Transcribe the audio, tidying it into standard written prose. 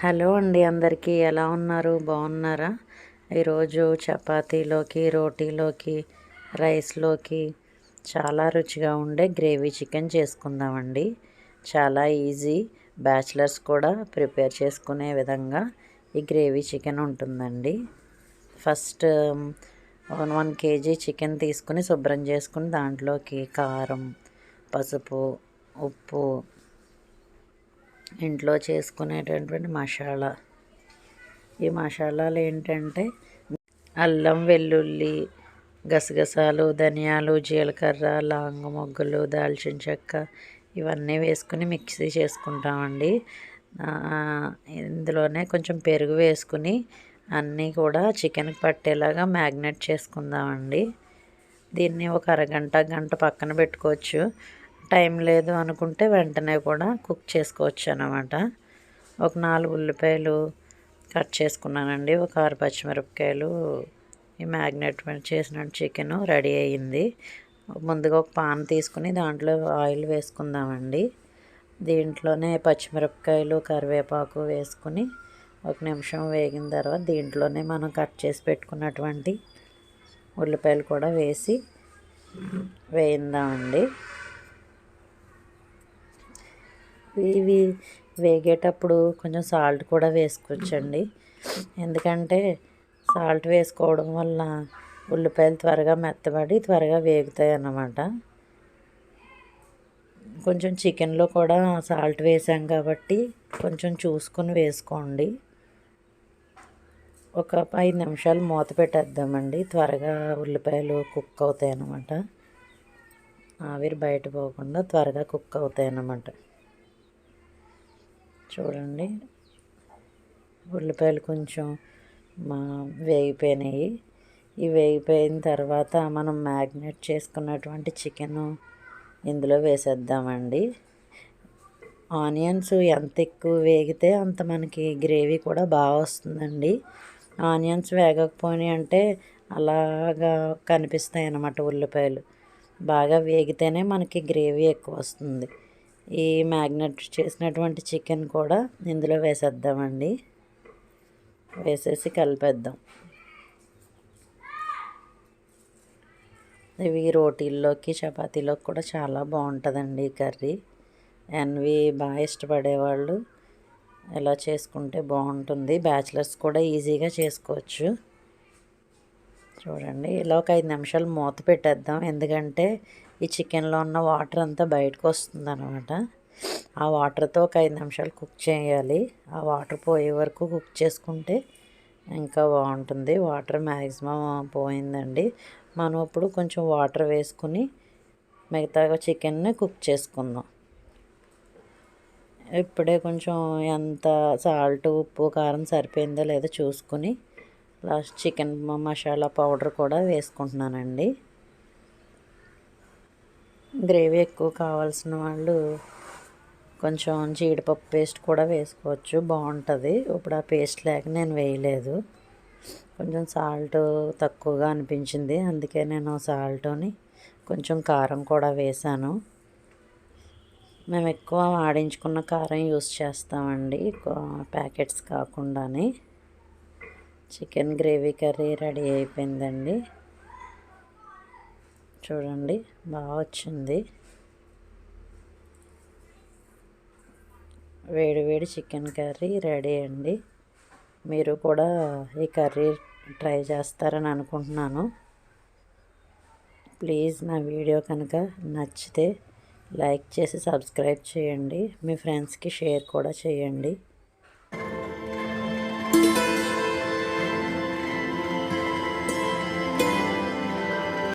Hello అండి, అందరికీ ఎలా ఉన్నారు? బాగున్నారా? ఈరోజు చపాతీలోకి, రోటీలోకి, రైస్లోకి చాలా రుచిగా ఉండే గ్రేవీ చికెన్ చేసుకుందామండి. చాలా ఈజీ, బ్యాచిలర్స్ కూడా ప్రిపేర్ చేసుకునే విధంగా ఈ గ్రేవీ చికెన్ ఉంటుందండి. ఫస్ట్ 1 kg చికెన్ తీసుకుని శుభ్రం చేసుకుని దాంట్లోకి కారం, పసుపు, ఉప్పు, ఇంట్లో చేసుకునేటటువంటి మసాలా. ఈ మసాలాలు ఏంటంటే అల్లం, వెల్లుల్లి, గసగసాలు, ధనియాలు, జీలకర్ర, లవంగ మొగ్గలు, దాల్చిన చెక్క ఇవన్నీ వేసుకుని మిక్సీ చేసుకుంటామండి. ఇందులోనే కొంచెం పెరుగు వేసుకుని అన్నీ కూడా చికెన్కి పట్టేలాగా మ్యాగ్నేట్ చేసుకుందామండి. దీన్ని ఒక అరగంట, గంట పక్కన పెట్టుకోవచ్చు. టైం లేదు అనుకుంటే వెంటనే కూడా కుక్ చేసుకోవచ్చు అన్నమాట. ఒక 4 ఉల్లిపాయలు కట్ చేసుకున్నానండి. ఒక 6 పచ్చిమిరపకాయలు. ఈ మ్యాగ్నేట్ చేసిన చికెన్ రెడీ అయ్యింది. ముందుగా ఒక పాన్ తీసుకుని దాంట్లో ఆయిల్ వేసుకుందామండి. దీంట్లోనే పచ్చిమిరపకాయలు, కరివేపాకు వేసుకుని 1 నిమిషం వేగిన తర్వాత దీంట్లోనే మనం కట్ చేసి పెట్టుకున్నటువంటి ఉల్లిపాయలు కూడా వేసి వేయిందామండి. ఇవి వేగేటప్పుడు కొంచెం సాల్ట్ కూడా వేసుకోవచ్చండి. ఎందుకంటే సాల్ట్ వేసుకోవడం వల్ల ఉల్లిపాయలు త్వరగా మెత్తబడి త్వరగా వేగుతాయి అన్నమాట. కొంచెం చికెన్లో కూడా సాల్ట్ వేసాం కాబట్టి కొంచెం చూసుకొని వేసుకోండి. ఒక 5 నిమిషాలు మూత పెట్టేద్దామండి. త్వరగా ఉల్లిపాయలు కుక్ అవుతాయి అన్నమాట. ఆవిరి బయట పోకుండా త్వరగా కుక్ అవుతాయి అన్నమాట. చూడండి, ఉల్లిపాయలు కొంచెం వేగిపోయినాయి. ఈ వేగిపోయిన తర్వాత మనం మ్యాగ్నేట్ చేసుకున్నటువంటి చికెను ఇందులో వేసేద్దామండి. ఆనియన్స్ ఎంత ఎక్కువ వేగితే అంత మనకి గ్రేవీ కూడా బాగా వస్తుందండి. ఆనియన్స్ వేగకపోయినాయి అంటే అలాగా కనిపిస్తాయి అన్నమాట. ఉల్లిపాయలు బాగా వేగితేనే మనకి గ్రేవీ ఎక్కువ వస్తుంది. ఈ మ్యాగ్నేట్ చేసినటువంటి చికెన్ కూడా ఇందులో వేసేద్దామండి. వేసేసి కలిపేద్దాం. ఇవి రోటీల్లోకి, చపాతీలోకి కూడా చాలా బాగుంటుందండి ఈ కర్రీ. బాగా ఇష్టపడేవాళ్ళు ఇలా చేసుకుంటే బాగుంటుంది. బ్యాచిలర్స్ కూడా ఈజీగా చేసుకోవచ్చు. చూడండి, ఇలా ఒక 5 నిమిషాలు మూత పెట్టేద్దాం. ఎందుకంటే ఈ చికెన్లో ఉన్న వాటర్ అంతా బయటకు వస్తుంది అనమాట. ఆ వాటర్తో ఒక 5 నిమిషాలు కుక్ చేయాలి. ఆ వాటర్ పోయే వరకు కుక్ చేసుకుంటే ఇంకా బాగుంటుంది. వాటర్ మ్యాక్సిమం పోయిందండి. మనం ఇప్పుడు కొంచెం వాటర్ వేసుకుని మిగతా చికెన్ని కుక్ చేసుకుందాం. ఇప్పుడే కొంచెం ఎంత సాల్ట్, ఉప్పు, కారం సరిపోయిందో లేదో చూసుకుని లాస్ట్ చికెన్ మసాలా పౌడర్ కూడా వేసుకుంటున్నానండి. గ్రేవీ ఎక్కువ కావాల్సిన వాళ్ళు కొంచెం జీడిపప్పు పేస్ట్ కూడా వేసుకోవచ్చు, బాగుంటుంది. ఇప్పుడు ఆ పేస్ట్ లేక నేను వేయలేదు. కొంచెం సాల్ట్ తక్కువగా అనిపించింది, అందుకే నేను సాల్ట్ని కొంచెం కారం కూడా వేసాను. మేము ఎక్కువ ఆడించుకున్న కారం యూస్ చేస్తామండి, ప్యాకెట్స్ కాకుండానే. చికెన్ గ్రేవీ కర్రీ రెడీ అయిపోయిందండి. చూడండి, బాగా వచ్చింది. వేడి వేడి చికెన్ కర్రీ రెడీ అండి. మీరు కూడా ఈ కర్రీ ట్రై చేస్తారని అనుకుంటున్నాను. ప్లీజ్ నా వీడియో కనుక నచ్చితే లైక్ చేసి సబ్స్క్రైబ్ చేయండి. మీ ఫ్రెండ్స్కి షేర్ కూడా చేయండి.